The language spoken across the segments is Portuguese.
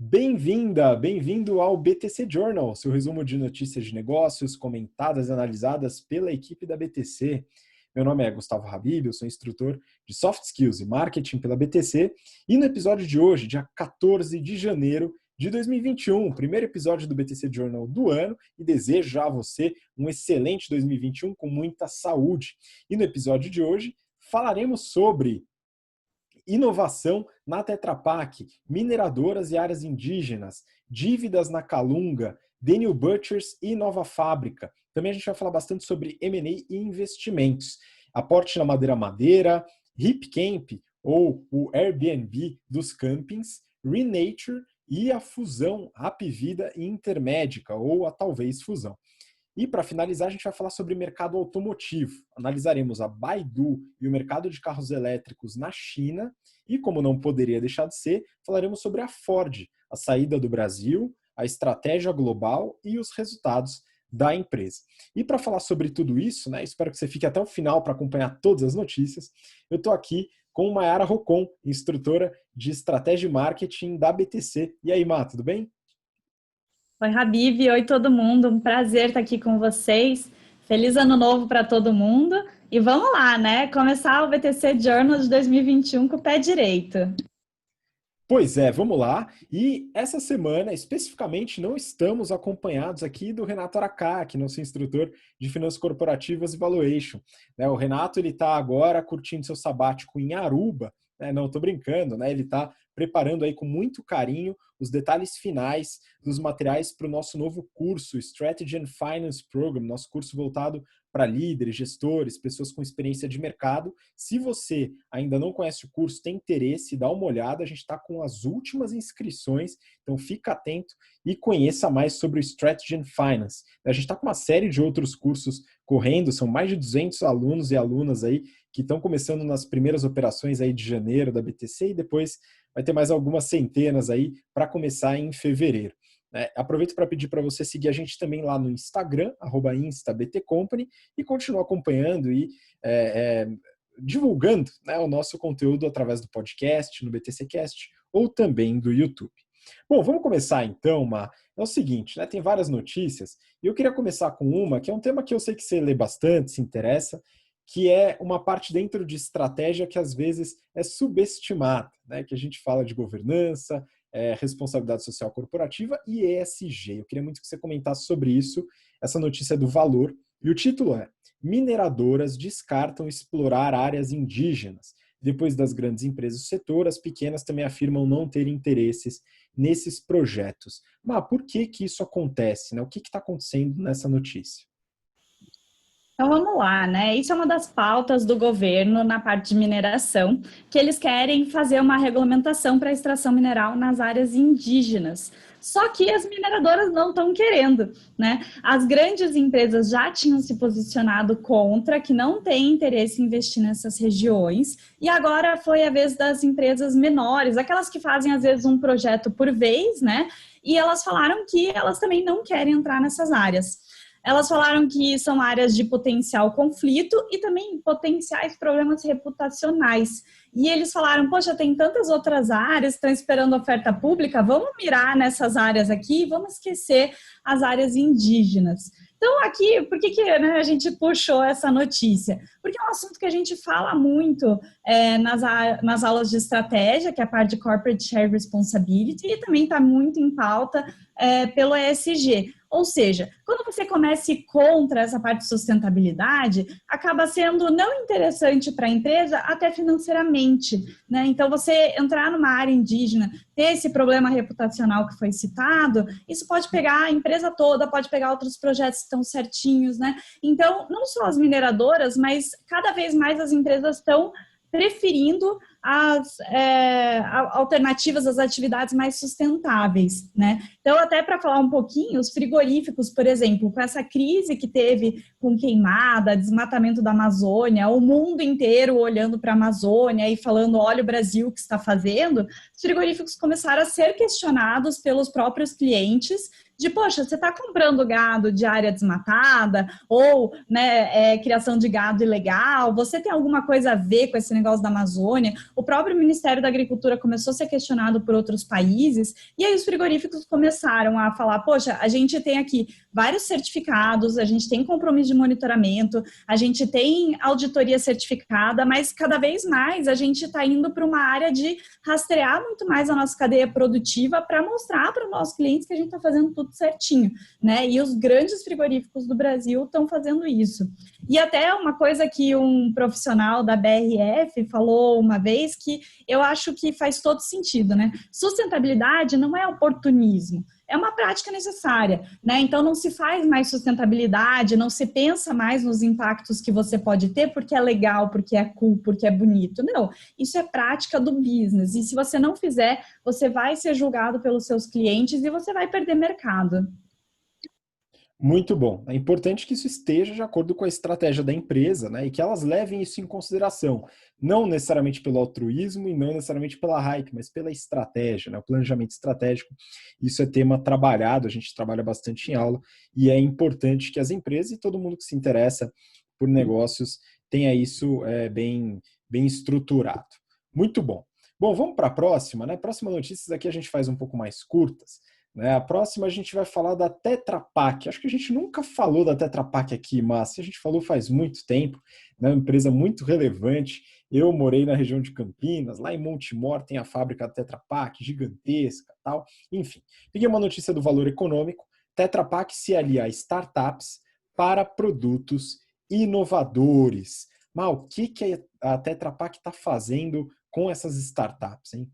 Bem-vinda, bem-vindo ao BTC Journal, seu resumo de notícias de negócios comentadas e analisadas pela equipe da BTC. Meu nome é Gustavo Habib, eu sou instrutor de Soft Skills e Marketing pela BTC e no episódio de hoje, dia 14 de janeiro de 2021, primeiro episódio do BTC Journal do ano e desejo já a você um excelente 2021 com muita saúde. E no episódio de hoje falaremos sobre inovação na Tetra Pak, mineradoras e áreas indígenas, dívidas na Calunga, Daniel Butchers e nova fábrica. Também a gente vai falar bastante sobre M&A e investimentos. Aporte na Madeira, HipCamp, ou o Airbnb dos campings, Renature e a fusão Rapvida e Intermédica, ou a talvez fusão. E para finalizar, a gente vai falar sobre mercado automotivo. Analisaremos a Baidu e o mercado de carros elétricos na China. E, como não poderia deixar de ser, falaremos sobre a Ford, a saída do Brasil, a estratégia global e os resultados da empresa. E para falar sobre tudo isso, espero que você fique até o final para acompanhar todas as notícias, eu estou aqui com Mayara Rocon, instrutora de estratégia e marketing da BTC. E aí, Má, tudo bem? Oi, Habib. Oi, todo mundo. Um prazer estar aqui com vocês. Feliz ano novo para todo mundo. E vamos lá, né? Começar o BTC Journal de 2021 com o pé direito. Pois é, vamos lá. E essa semana, especificamente, não estamos acompanhados aqui do Renato Aracaki, nosso instrutor de Finanças Corporativas e Valuation. O Renato está agora curtindo seu sabático em Aruba. Não, estou brincando, ele está preparando aí com muito carinho os detalhes finais dos materiais para o nosso novo curso, Strategy and Finance Program, nosso curso voltado para líderes, gestores, pessoas com experiência de mercado. Se você ainda não conhece o curso, tem interesse, dá uma olhada, a gente está com as últimas inscrições, então fica atento e conheça mais sobre o Strategy and Finance. A gente está com uma série de outros cursos correndo, são mais de 200 alunos e alunas aí que estão começando nas primeiras operações aí de janeiro da BTC e depois vai ter mais algumas centenas aí para começar em fevereiro. Aproveito para pedir para você seguir a gente também lá no Instagram, @instabtcompany, e continuar acompanhando e divulgando o nosso conteúdo através do podcast, no BTCcast ou também do YouTube. Bom, vamos começar então, Má. É o seguinte, tem várias notícias e eu queria começar com uma que é um tema que eu sei que você lê bastante, se interessa, que é uma parte dentro de estratégia que às vezes é subestimada, que a gente fala de governança, responsabilidade social corporativa e ESG. Eu queria muito que você comentasse sobre isso. Essa notícia é do Valor e o título é: mineradoras descartam explorar áreas indígenas. Depois das grandes empresas do setor, as pequenas também afirmam não ter interesses nesses projetos. Mas por que isso acontece? O que está acontecendo nessa notícia? Então vamos lá, né? Isso é uma das pautas do governo na parte de mineração, que eles querem fazer uma regulamentação para a extração mineral nas áreas indígenas. Só que as mineradoras não estão querendo, né? As grandes empresas já tinham se posicionado contra, que não têm interesse em investir nessas regiões, e agora foi a vez das empresas menores, aquelas que fazem às vezes um projeto por vez, né? E elas falaram que elas também não querem entrar nessas áreas. Elas falaram que são áreas de potencial conflito e também potenciais problemas reputacionais. E eles falaram, poxa, tem tantas outras áreas que estão esperando oferta pública, vamos mirar nessas áreas aqui e vamos esquecer as áreas indígenas. Então, aqui, por que a gente puxou essa notícia? Porque é um assunto que a gente fala muito nas aulas de estratégia, que é a parte de Corporate Share Responsibility, e também está muito em pauta pelo ESG. Ou seja, quando você começa a ir contra essa parte de sustentabilidade, acaba sendo não interessante para a empresa até financeiramente, né? Então, você entrar numa área indígena, ter esse problema reputacional que foi citado, isso pode pegar a empresa toda, pode pegar outros projetos que estão certinhos, né? Então, não só as mineradoras, mas cada vez mais as empresas estão preferindo as alternativas, as atividades mais sustentáveis, né? Então, até para falar um pouquinho, os frigoríficos, por exemplo, com essa crise que teve com queimada, desmatamento da Amazônia, o mundo inteiro olhando para a Amazônia e falando, olha o Brasil que está fazendo, os frigoríficos começaram a ser questionados pelos próprios clientes de, poxa, você está comprando gado de área desmatada ou criação de gado ilegal, você tem alguma coisa a ver com esse negócio da Amazônia? o próprio Ministério da Agricultura começou a ser questionado por outros países, e aí os frigoríficos começaram a falar, poxa, a gente tem aqui vários certificados, a gente tem compromisso de monitoramento, a gente tem auditoria certificada, mas cada vez mais a gente está indo para uma área de rastrear muito mais a nossa cadeia produtiva para mostrar para os nossos clientes que a gente está fazendo tudo certinho, né? E os grandes frigoríficos do Brasil estão fazendo isso. E até uma coisa que um profissional da BRF falou uma vez que eu acho que faz todo sentido, né? Sustentabilidade não é oportunismo, é uma prática necessária, né? Então não se faz mais sustentabilidade, não se pensa mais nos impactos que você pode ter porque é legal, porque é cool, porque é bonito. Não, isso é prática do business. E se você não fizer, você vai ser julgado pelos seus clientes e você vai perder mercado. Muito bom. É importante que isso esteja de acordo com a estratégia da empresa, né? E que elas levem isso em consideração. Não necessariamente pelo altruísmo e não necessariamente pela hype, mas pela estratégia, né? O planejamento estratégico. Isso é tema trabalhado, a gente trabalha bastante em aula, e é importante que as empresas e todo mundo que se interessa por negócios tenha isso bem estruturado. Muito bom. Bom, vamos para a próxima, né? Próxima notícia aqui a gente faz um pouco mais curtas. Né? A próxima a gente vai falar da Tetra Pak. Acho que a gente nunca falou da Tetra Pak aqui, mas a gente falou faz muito tempo, né? Uma empresa muito relevante. Eu morei na região de Campinas, lá em Montemor tem a fábrica da Tetra Pak, gigantesca, tal. Enfim, peguei uma notícia do Valor Econômico. Tetra Pak se alia a startups para produtos inovadores. Mas o que a Tetra Pak está fazendo com essas startups, hein?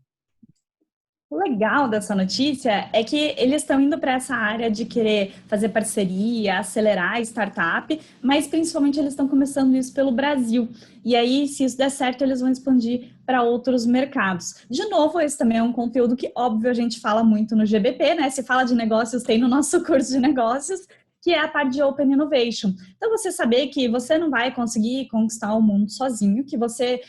O legal dessa notícia é que eles estão indo para essa área de querer fazer parceria, acelerar a startup, mas principalmente eles estão começando isso pelo Brasil. E aí, se isso der certo, eles vão expandir para outros mercados. De novo, esse também é um conteúdo que, óbvio, a gente fala muito no GBP, né? Se fala de negócios, tem no nosso curso de negócios, que é a parte de Open Innovation. Então, você saber que você não vai conseguir conquistar o mundo sozinho, que você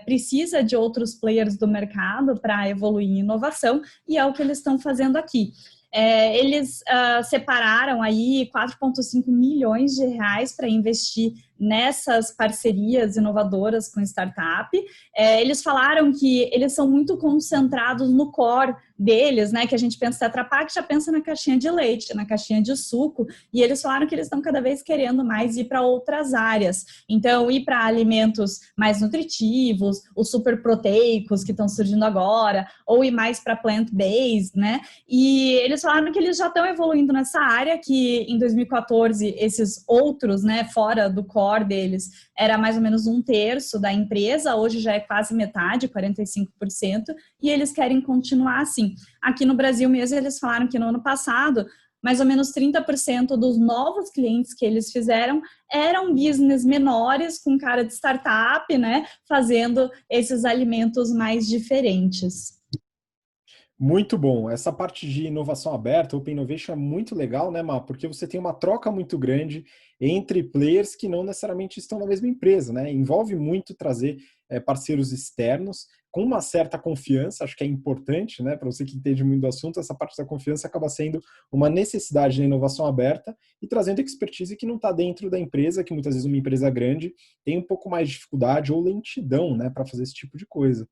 precisa de outros players do mercado para evoluir em inovação, e é o que eles estão fazendo aqui. Eles separaram aí 4,5 milhões de reais para investir nessas parcerias inovadoras com startup. Eles falaram que eles são muito concentrados no core deles, né? Que a gente pensa Tetra Pak, já pensa na caixinha de leite, na caixinha de suco, e eles falaram que eles estão cada vez querendo mais ir para outras áreas. Então, ir para alimentos mais nutritivos, os super proteicos que estão surgindo agora, ou ir mais para plant-based, né? E eles falaram que eles já estão evoluindo nessa área, que em 2014 esses outros, né, fora do core deles, era mais ou menos 1/3 da empresa, hoje já é quase metade, 45%, e eles querem continuar assim. Aqui no Brasil mesmo, eles falaram que no ano passado, mais ou menos 30% dos novos clientes que eles fizeram eram business menores, com cara de startup, né, fazendo esses alimentos mais diferentes. Muito bom. Essa parte de inovação aberta, Open Innovation, é muito legal, né, Má? Porque você tem uma troca muito grande entre players que não necessariamente estão na mesma empresa, né? Envolve muito trazer parceiros externos com uma certa confiança, acho que é importante, né? Para você que entende muito do assunto, essa parte da confiança acaba sendo uma necessidade da inovação aberta e trazendo expertise que não está dentro da empresa, que muitas vezes uma empresa grande tem um pouco mais de dificuldade ou lentidão, né, para fazer esse tipo de coisa.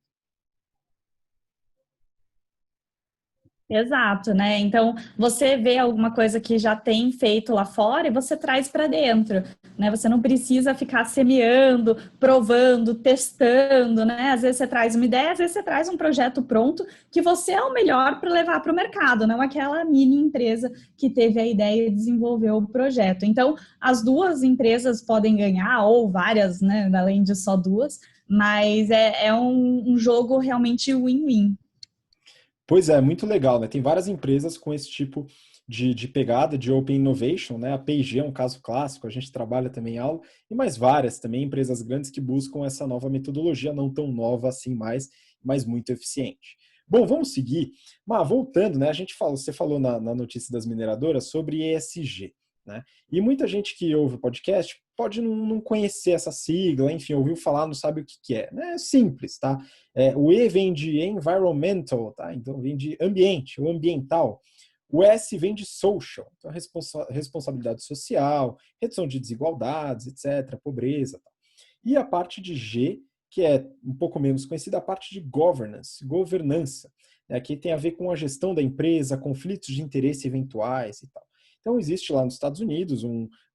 Exato, né? Então, você vê alguma coisa que já tem feito lá fora e você traz para dentro, né? Você não precisa ficar semeando, provando, testando, né? Às vezes você traz uma ideia, às vezes você traz um projeto pronto que você é o melhor para levar para o mercado, não aquela mini empresa que teve a ideia e desenvolveu o projeto. Então, as duas empresas podem ganhar, ou várias, né? Além de só duas, mas é um jogo realmente win-win. Pois é, muito legal, né? Tem várias empresas com esse tipo de pegada de Open Innovation, né? A P&G é um caso clássico, a gente trabalha também em aula, e mais várias também empresas grandes que buscam essa nova metodologia, não tão nova assim mais, mas muito eficiente. Bom, vamos seguir. Mas voltando, né? Você falou na notícia das mineradoras sobre ESG, né? E muita gente que ouve o podcast pode não conhecer essa sigla, enfim, ouviu falar, não sabe o que é. É simples, tá? O E vem de environmental, tá? Então vem de ambiente, ou ambiental. O S vem de social, então responsabilidade social, redução de desigualdades, etc., pobreza. Tá? E a parte de G, que é um pouco menos conhecida, a parte de governança. Aqui tem a ver com a gestão da empresa, conflitos de interesse eventuais e tal. Então, existe lá nos Estados Unidos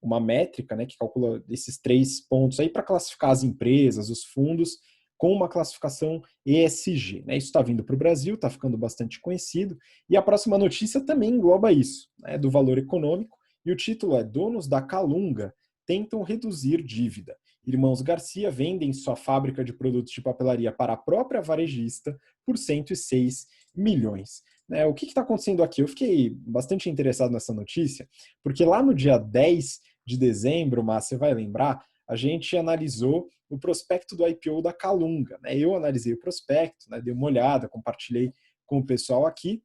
uma métrica, né, que calcula esses 3 pontos aí para classificar as empresas, os fundos, com uma classificação ESG. Né? Isso está vindo para o Brasil, está ficando bastante conhecido, e a próxima notícia também engloba isso, né, do valor econômico, e o título é Donos da Calunga tentam reduzir dívida. Irmãos Garcia vendem sua fábrica de produtos de papelaria para a própria varejista por 106 milhões. O que está acontecendo aqui? Eu fiquei bastante interessado nessa notícia, porque lá no dia 10 de dezembro, mas você vai lembrar, a gente analisou o prospecto do IPO da Calunga. Eu analisei o prospecto, dei uma olhada, compartilhei com o pessoal aqui,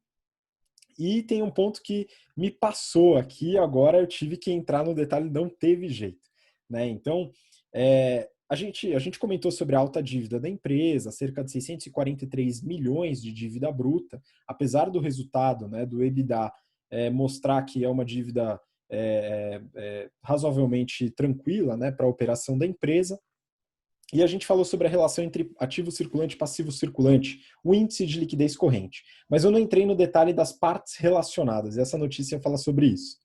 e tem um ponto que me passou aqui, agora eu tive que entrar no detalhe, não teve jeito. Então, a gente comentou sobre a alta dívida da empresa, cerca de 643 milhões de dívida bruta, apesar do resultado, do EBITDA mostrar que é uma dívida razoavelmente tranquila para a operação da empresa. E a gente falou sobre a relação entre ativo circulante e passivo circulante, o índice de liquidez corrente. Mas eu não entrei no detalhe das partes relacionadas, e essa notícia fala sobre isso.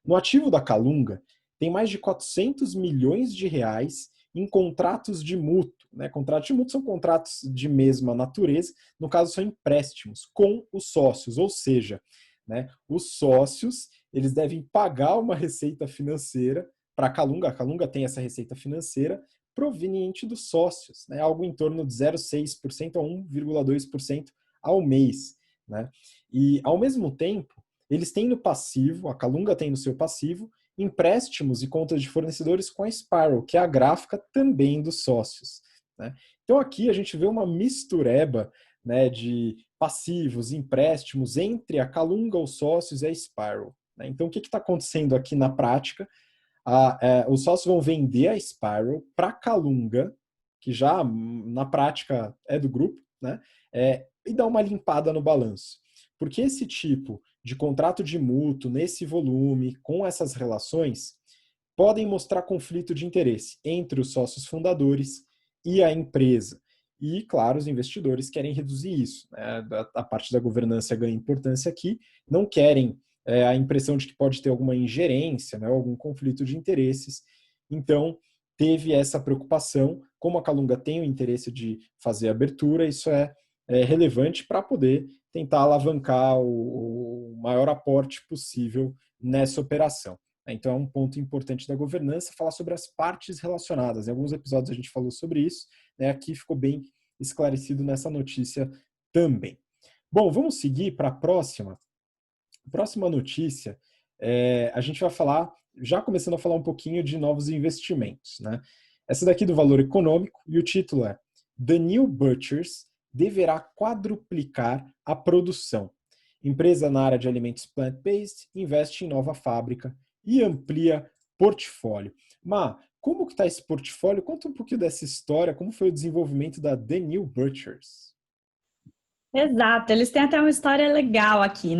No ativo da Calunga, tem mais de 400 milhões de reais em contratos de mútuo. Contratos de mútuo são contratos de mesma natureza, no caso são empréstimos com os sócios, ou seja, os sócios eles devem pagar uma receita financeira para a Calunga tem essa receita financeira proveniente dos sócios, algo em torno de 0,6% a 1,2% ao mês. E, ao mesmo tempo, eles têm no passivo, a Calunga tem no seu passivo, empréstimos e contas de fornecedores com a Spiral, que é a gráfica também dos sócios. Então aqui a gente vê uma mistureba de passivos, empréstimos entre a Calunga, os sócios e a Spiral. Então o que está acontecendo aqui na prática? Os sócios vão vender a Spiral para a Calunga, que já na prática é do grupo, e dar uma limpada no balanço. Porque esse tipo de contrato de mútuo, nesse volume, com essas relações, podem mostrar conflito de interesse entre os sócios fundadores e a empresa. E, claro, os investidores querem reduzir isso. A parte da governança ganha importância aqui, não querem a impressão de que pode ter alguma ingerência, algum conflito de interesses. Então, teve essa preocupação. Como a Calunga tem o interesse de fazer a abertura, isso é relevante para poder tentar alavancar o maior aporte possível nessa operação. Então, é um ponto importante da governança, falar sobre as partes relacionadas. Em alguns episódios a gente falou sobre isso, aqui ficou bem esclarecido nessa notícia também. Bom, vamos seguir para a próxima. Próxima notícia, a gente vai falar, já começando a falar um pouquinho de novos investimentos. Essa daqui do valor econômico, e o título é The New Butchers deverá quadruplicar a produção. Empresa na área de alimentos plant-based investe em nova fábrica e amplia portfólio. Como que está esse portfólio? Conta um pouquinho dessa história, como foi o desenvolvimento da The New Butchers. Exato, eles têm até uma história legal aqui,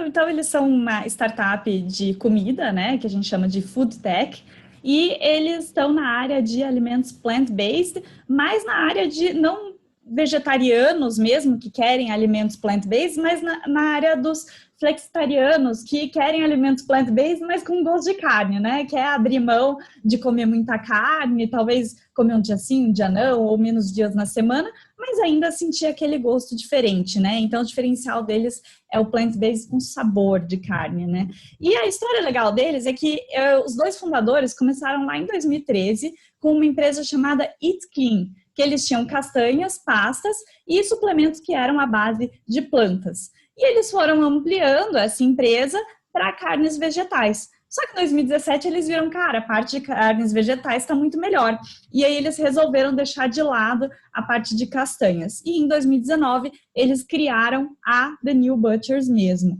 Então, eles são uma startup de comida, que a gente chama de Food Tech, e eles estão na área de alimentos plant-based, mas na área de não vegetarianos mesmo, que querem alimentos plant-based, mas na área dos flexitarianos, que querem alimentos plant-based, mas com gosto de carne, Quer abrir mão de comer muita carne, talvez comer um dia sim, um dia não, ou menos dias na semana, mas ainda sentir aquele gosto diferente, Então, o diferencial deles é o plant-based com sabor de carne, E a história legal deles é que os dois fundadores começaram lá em 2013 com uma empresa chamada Eat Clean, que eles tinham castanhas, pastas e suplementos que eram à base de plantas. E eles foram ampliando essa empresa para carnes vegetais. Só que em 2017 eles viram, a parte de carnes vegetais está muito melhor. E aí eles resolveram deixar de lado a parte de castanhas. E em 2019 eles criaram a The New Butchers mesmo.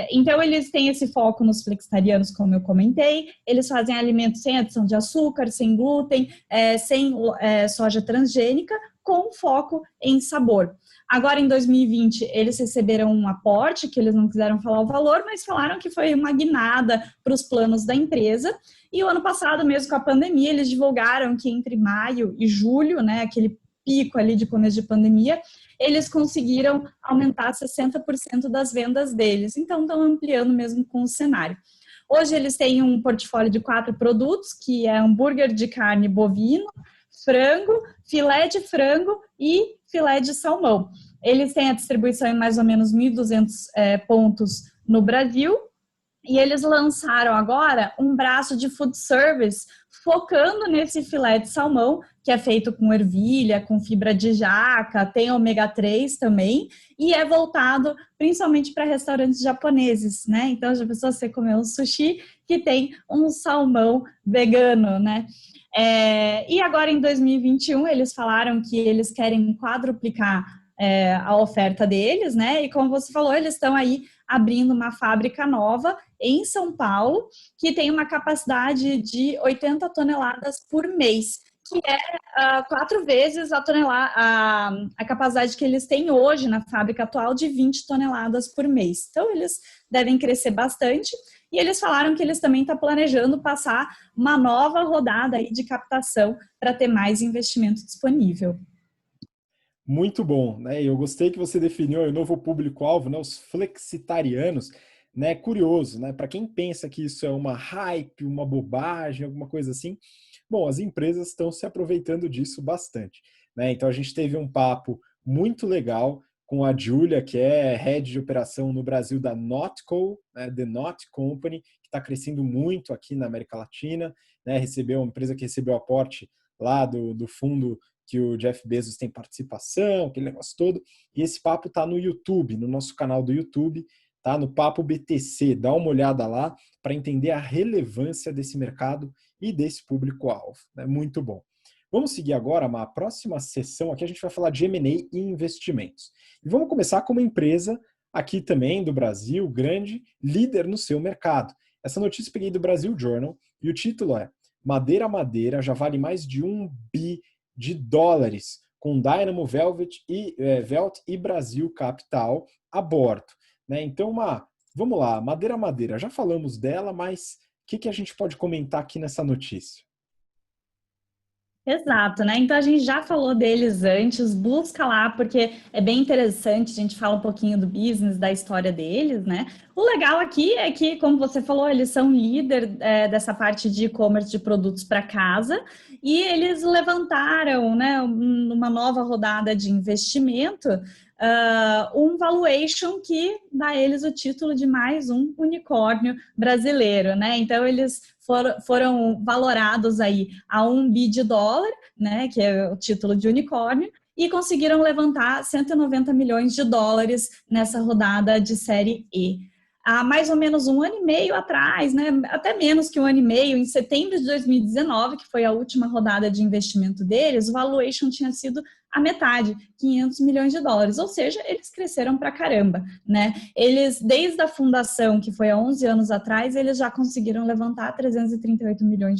Então eles têm esse foco nos flexitarianos, como eu comentei. Eles fazem alimentos sem adição de açúcar, sem glúten, sem soja transgênica, com foco em sabor. Agora, em 2020, eles receberam um aporte, que eles não quiseram falar o valor, mas falaram que foi uma guinada para os planos da empresa. E o ano passado, mesmo com a pandemia, eles divulgaram que entre maio e julho, né, aquele pico ali de começo de pandemia, eles conseguiram aumentar 60% das vendas deles. Então, estão ampliando mesmo com o cenário. Hoje, eles têm um portfólio de 4 produtos, que é hambúrguer de carne bovino, frango, filé de frango e filé de salmão. Eles têm a distribuição em mais ou menos 1.200 pontos no Brasil. E eles lançaram agora um braço de food service focando nesse filé de salmão, que é feito com ervilha, com fibra de jaca, tem ômega 3 também, e é voltado principalmente para restaurantes japoneses, né? Então, já pensou você comer um sushi que tem um salmão vegano, né? E agora, em 2021, eles falaram que eles querem quadruplicar a oferta deles, né? E como você falou, eles estão aí abrindo uma fábrica nova em São Paulo, que tem uma capacidade de 80 toneladas por mês, que é 4 vezes a capacidade que eles têm hoje na fábrica atual de 20 toneladas por mês. Então, eles devem crescer bastante. E eles falaram que eles também estão planejando passar uma nova rodada aí de captação para ter mais investimento disponível. Muito bom, né? Eu gostei que você definiu o novo público-alvo, né? Os flexitarianos, né? Curioso, né? Para quem pensa que isso é uma hype, uma bobagem, alguma coisa assim, bom, as empresas estão se aproveitando disso bastante, né? Então a gente teve um papo muito legal com a Júlia, que é head de operação no Brasil da Notco, né? The Not Company, que está crescendo muito aqui na América Latina, né? Recebeu uma empresa que recebeu aporte lá do fundo que o Jeff Bezos tem participação, aquele negócio todo. E esse papo tá no YouTube, no nosso canal do YouTube, tá no Papo BTC. Dá uma olhada lá para entender a relevância desse mercado e desse público-alvo. É muito bom. Vamos seguir agora a próxima sessão. Aqui a gente vai falar de M&A e investimentos. E vamos começar com uma empresa aqui também do Brasil, grande, líder no seu mercado. Essa notícia eu peguei do Brasil Journal e o título é Madeira Madeira já vale mais de $1 bi com Dynamo, Velvet e Brasil Capital a bordo. Né? Então, vamos lá, Madeira Madeira, já falamos dela, mas o que a gente pode comentar aqui nessa notícia? Exato, né? Então a gente já falou deles antes, busca lá, porque é bem interessante, a gente fala um pouquinho do business, da história deles, né? O legal aqui é que, como você falou, eles são líder dessa parte de e-commerce de produtos para casa e eles levantaram, né, numa nova rodada de investimento, um valuation que dá a eles o título de mais um unicórnio brasileiro, né? Então eles foram valorados aí a $1 bi, né, que é o título de unicórnio, e conseguiram levantar $190 milhões nessa rodada de série E. Há mais ou menos 1 ano e meio atrás, né, até menos que 1 ano e meio, em setembro de 2019, que foi a última rodada de investimento deles, o valuation tinha sido a metade, $500 milhões, ou seja, eles cresceram pra caramba, né? Eles, desde a fundação, que foi há 11 anos atrás, eles já conseguiram levantar $338 milhões,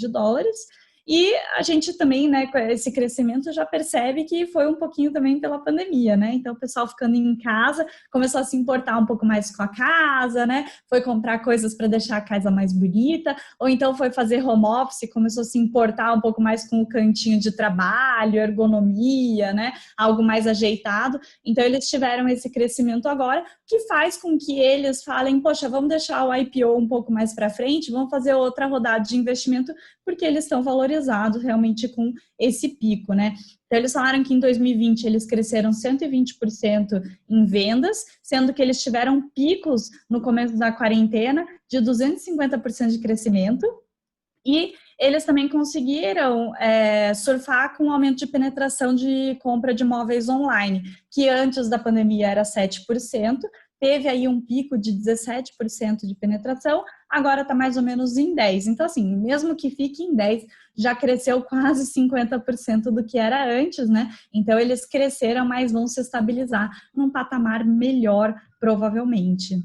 e a gente também, né, com esse crescimento já percebe que foi um pouquinho também pela pandemia, né? Então o pessoal ficando em casa começou a se importar um pouco mais com a casa, né? Foi comprar coisas para deixar a casa mais bonita, ou então foi fazer home office, começou a se importar um pouco mais com o cantinho de trabalho, ergonomia, né? Algo mais ajeitado. Então eles tiveram esse crescimento agora, que faz com que eles falem, poxa, vamos deixar o IPO um pouco mais para frente, vamos fazer outra rodada de investimento, porque eles estão valorizados realmente com esse pico, né? Então, eles falaram que em 2020 eles cresceram 120% em vendas, sendo que eles tiveram picos no começo da quarentena de 250% de crescimento, e eles também conseguiram surfar com um aumento de penetração de compra de imóveis online, que antes da pandemia era 7%, teve aí um pico de 17% de penetração, agora está mais ou menos em 10%. Então, assim, mesmo que fique em 10%, já cresceu quase 50% do que era antes, né? Então, eles cresceram, mas vão se estabilizar num patamar melhor, provavelmente.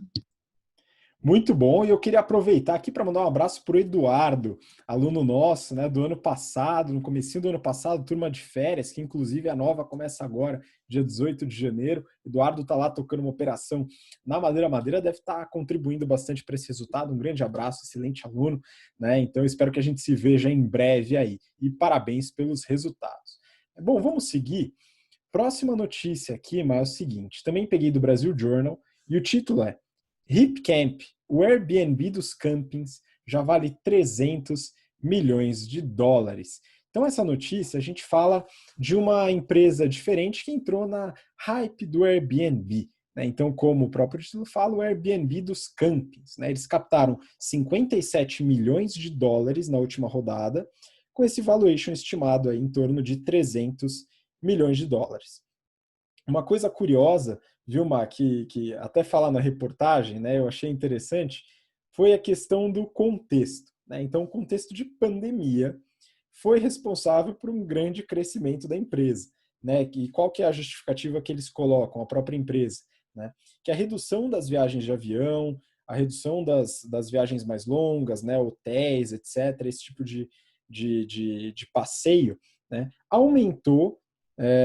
Muito bom, e eu queria aproveitar aqui para mandar um abraço para o Eduardo, aluno nosso, né, do ano passado, no comecinho do ano passado, turma de férias, que inclusive a nova começa agora, dia 18 de janeiro. Eduardo está lá tocando uma operação na Madeira. Madeira deve estar contribuindo bastante para esse resultado. Um grande abraço, excelente aluno, né? Então espero que a gente se veja em breve aí. E parabéns pelos resultados. Bom, vamos seguir. Próxima notícia aqui, mas é o seguinte, também peguei do Brasil Journal, e o título é HipCamp, o Airbnb dos campings, já vale 300 milhões de dólares. Então essa notícia a gente fala de uma empresa diferente que entrou na hype do Airbnb. Né? Então, como o próprio título fala, o Airbnb dos campings. Né? Eles captaram 57 milhões de dólares na última rodada, com esse valuation estimado aí em torno de 300 milhões de dólares. Uma coisa curiosa, viu, Mar, que até falar na reportagem, né, eu achei interessante, foi a questão do contexto. Né? Então, o contexto de pandemia foi responsável por um grande crescimento da empresa. Né? E qual que é a justificativa que eles colocam, a própria empresa? Né? Que a redução das viagens de avião, a redução das viagens mais longas, né, hotéis, etc., esse tipo de passeio, né, aumentou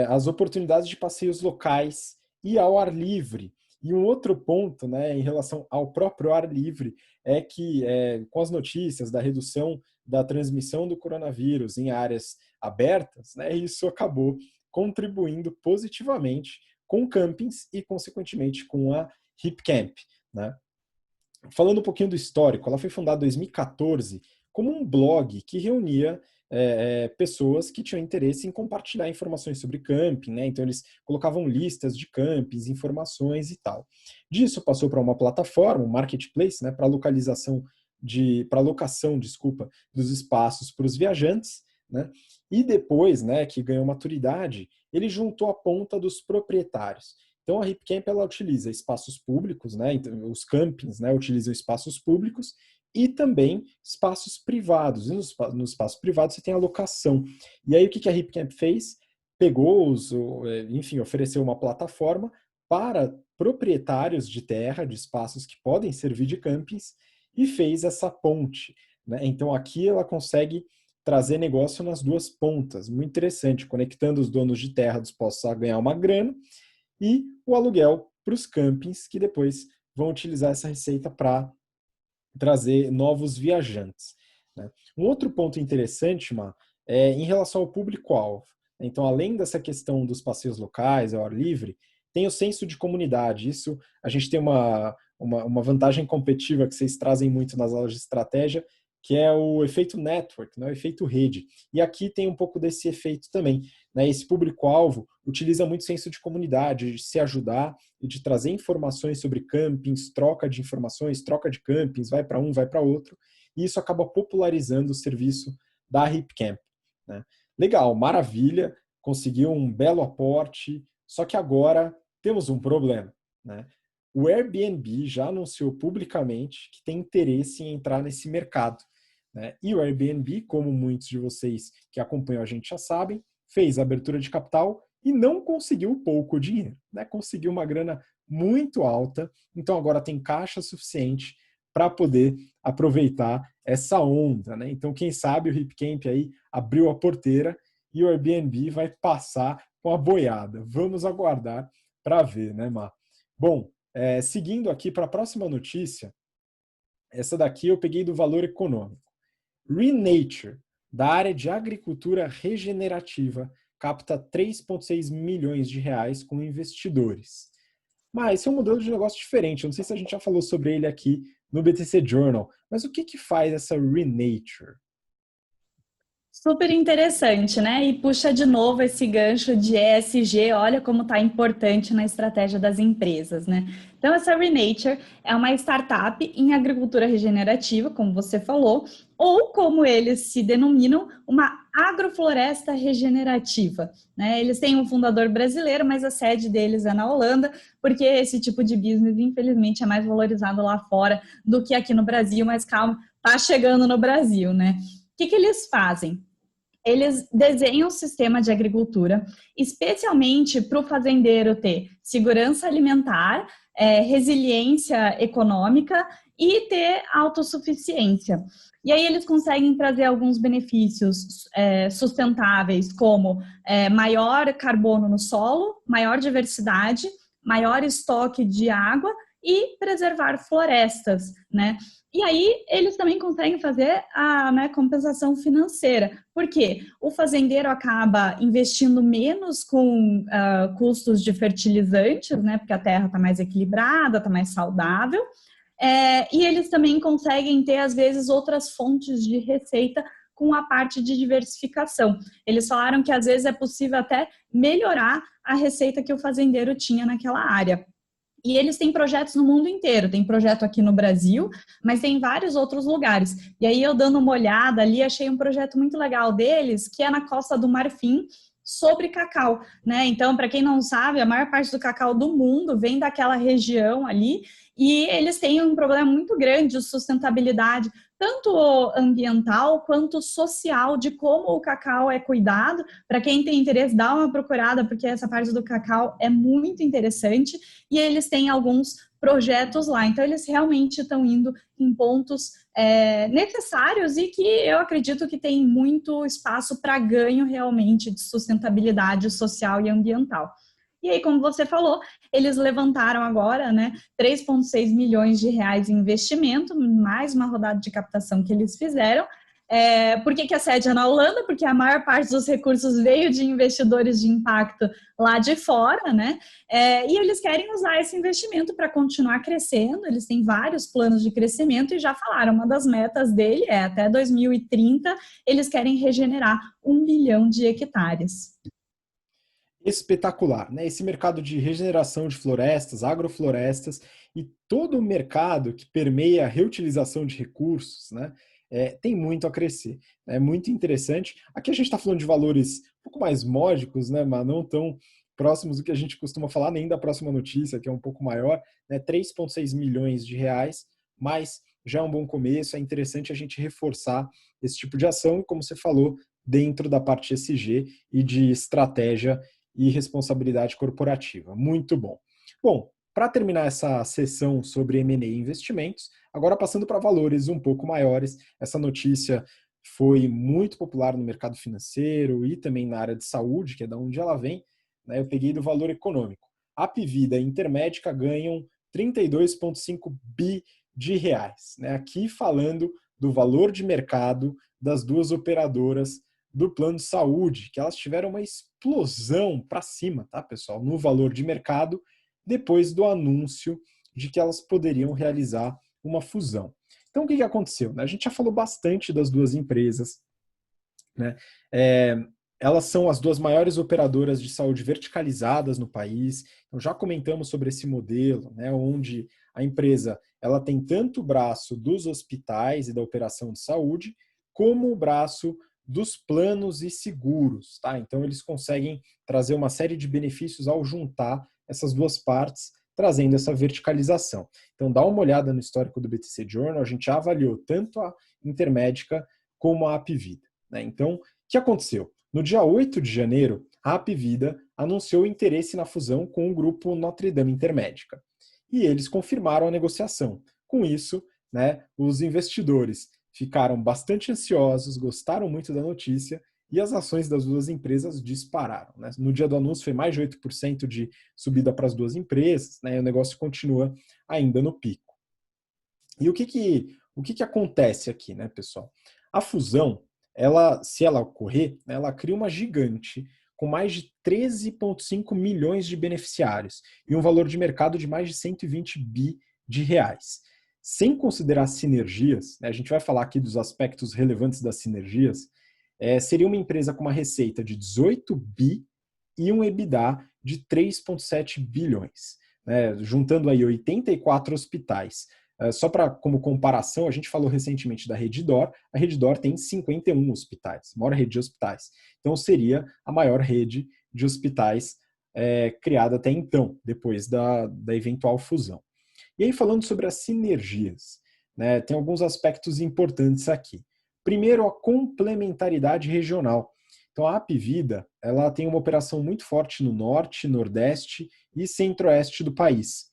as oportunidades de passeios locais e ao ar livre. E um outro ponto, né, em relação ao próprio ar livre, é que com as notícias da redução da transmissão do coronavírus em áreas abertas, né, isso acabou contribuindo positivamente com campings e, consequentemente, com a HipCamp. Né? Falando um pouquinho do histórico, ela foi fundada em 2014 como um blog que reunia pessoas que tinham interesse em compartilhar informações sobre camping, né? Então eles colocavam listas de campings, informações e tal. Disso passou para uma plataforma, um marketplace, né? Para locação, dos espaços para os viajantes, né? E depois, né, que ganhou maturidade, ele juntou a ponta dos proprietários. Então a HipCamp ela utiliza espaços públicos, né? Então, os campings, né, utilizam espaços públicos e também espaços privados. E no espaço privado você tem a locação. E aí o que a HipCamp fez? Pegou enfim, ofereceu uma plataforma para proprietários de terra, de espaços que podem servir de campings, e fez essa ponte. Né? Então aqui ela consegue trazer negócio nas duas pontas. Muito interessante, conectando os donos de terra dispostos a ganhar uma grana e o aluguel para os campings, que depois vão utilizar essa receita para trazer novos viajantes. Né? Um outro ponto interessante, é em relação ao público-alvo. Então, além dessa questão dos passeios locais, ao ar livre, tem o senso de comunidade. Isso, a gente tem uma vantagem competitiva que vocês trazem muito nas aulas de estratégia, que é o efeito network, né? O efeito rede. E aqui tem um pouco desse efeito também. Né? Esse público-alvo utiliza muito senso de comunidade, de se ajudar e de trazer informações sobre campings, troca de informações, troca de campings, vai para um, vai para outro. E isso acaba popularizando o serviço da HipCamp. Né? Legal, maravilha, conseguiu um belo aporte, só que agora temos um problema. Né? O Airbnb já anunciou publicamente que tem interesse em entrar nesse mercado. Né? E o Airbnb, como muitos de vocês que acompanham a gente já sabem, fez a abertura de capital e não conseguiu pouco dinheiro. Né? Conseguiu uma grana muito alta, então agora tem caixa suficiente para poder aproveitar essa onda. Né? Então, quem sabe o HipCamp aí abriu a porteira e o Airbnb vai passar com a boiada. Vamos aguardar para ver, né, Mar? Bom, seguindo aqui para a próxima notícia, essa daqui eu peguei do Valor Econômico. Renature, da área de agricultura regenerativa, capta 3,6 milhões de reais com investidores. Mas esse é um modelo de negócio diferente. Eu não sei se a gente já falou sobre ele aqui no BTC Journal, mas o que faz essa Renature? Super interessante, né? E puxa de novo esse gancho de ESG, olha como está importante na estratégia das empresas, né? Então, essa Renature é uma startup em agricultura regenerativa, como você falou, ou como eles se denominam, uma agrofloresta regenerativa. Né? Eles têm um fundador brasileiro, mas a sede deles é na Holanda, porque esse tipo de business, infelizmente, é mais valorizado lá fora do que aqui no Brasil, mas calma, tá chegando no Brasil, né? O que eles fazem? Eles desenham um sistema de agricultura, especialmente para o fazendeiro ter segurança alimentar, resiliência econômica e ter autossuficiência. E aí eles conseguem trazer alguns benefícios sustentáveis, como maior carbono no solo, maior diversidade, maior estoque de água e preservar florestas, né? E aí eles também conseguem fazer a compensação financeira. Por quê? O fazendeiro acaba investindo menos com custos de fertilizantes, né? Porque a terra está mais equilibrada, está mais saudável. E eles também conseguem ter, às vezes, outras fontes de receita com a parte de diversificação. Eles falaram que, às vezes, é possível até melhorar a receita que o fazendeiro tinha naquela área. E eles têm projetos no mundo inteiro, tem projeto aqui no Brasil, mas tem em vários outros lugares. E aí eu dando uma olhada ali, achei um projeto muito legal deles, que é na Costa do Marfim, sobre cacau, né? Então, para quem não sabe, a maior parte do cacau do mundo vem daquela região ali, e eles têm um problema muito grande de sustentabilidade, tanto ambiental quanto social, de como o cacau é cuidado. Para quem tem interesse, dá uma procurada, porque essa parte do cacau é muito interessante, e eles têm alguns projetos lá. Então, eles realmente estão indo em pontos necessários e que eu acredito que tem muito espaço para ganho realmente de sustentabilidade social e ambiental. E aí, como você falou, eles levantaram agora, né, 3,6 milhões de reais em investimento, mais uma rodada de captação que eles fizeram. Por que a sede é na Holanda? Porque a maior parte dos recursos veio de investidores de impacto lá de fora, né? E eles querem usar esse investimento para continuar crescendo. Eles têm vários planos de crescimento e já falaram, uma das metas dele é até 2030, eles querem regenerar 1 bilhão de hectares. Espetacular, né? Esse mercado de regeneração de florestas, agroflorestas e todo o mercado que permeia a reutilização de recursos, né? Tem muito a crescer. É muito interessante. Aqui a gente está falando de valores um pouco mais módicos, né? Mas não tão próximos do que a gente costuma falar, nem da próxima notícia, que é um pouco maior, né? 3,6 milhões de reais, mas já é um bom começo. É interessante a gente reforçar esse tipo de ação, e como você falou, dentro da parte ESG e de estratégia e responsabilidade corporativa. Muito bom. Bom, para terminar essa sessão sobre M&A e investimentos, agora passando para valores um pouco maiores, essa notícia foi muito popular no mercado financeiro e também na área de saúde, que é da onde ela vem, né? Eu peguei do valor econômico. A Apvida e Intermédica ganham 32,5 bi de reais, né? Aqui falando do valor de mercado das duas operadoras do plano de saúde, que elas tiveram uma explosão para cima, tá, pessoal, no valor de mercado, depois do anúncio de que elas poderiam realizar uma fusão. Então, o que aconteceu? A gente já falou bastante das duas empresas, né? Elas são as duas maiores operadoras de saúde verticalizadas no país. Então, já comentamos sobre esse modelo, né, onde a empresa ela tem tanto o braço dos hospitais e da operação de saúde, como o braço dos planos e seguros, tá? Então eles conseguem trazer uma série de benefícios ao juntar essas duas partes, trazendo essa verticalização. Então dá uma olhada no histórico do BTC Journal, a gente já avaliou tanto a Intermédica como a Apvida, né? Então, o que aconteceu? No dia 8 de janeiro, a Apvida anunciou interesse na fusão com o grupo Notre Dame Intermédica. E eles confirmaram a negociação. Com isso, né, os investidores ficaram bastante ansiosos, gostaram muito da notícia e as ações das duas empresas dispararam, né? No dia do anúncio foi mais de 8% de subida para as duas empresas, né? E o negócio continua ainda no pico. E o que acontece aqui, né, pessoal? A fusão, se ela ocorrer, né, ela cria uma gigante com mais de 13,5 milhões de beneficiários e um valor de mercado de mais de 120 bi de reais. Sem considerar sinergias, né, a gente vai falar aqui dos aspectos relevantes das sinergias, seria uma empresa com uma receita de 18 bi e um EBITDA de 3,7 bilhões. Né, juntando aí 84 hospitais. Só como comparação, a gente falou recentemente da Redditor, a Redditor tem 51 hospitais, a maior rede de hospitais. Então seria a maior rede de hospitais criada até então, depois da eventual fusão. E aí, falando sobre as sinergias, né, tem alguns aspectos importantes aqui. Primeiro, a complementaridade regional. Então, a Apvida, ela tem uma operação muito forte no norte, nordeste e centro-oeste do país.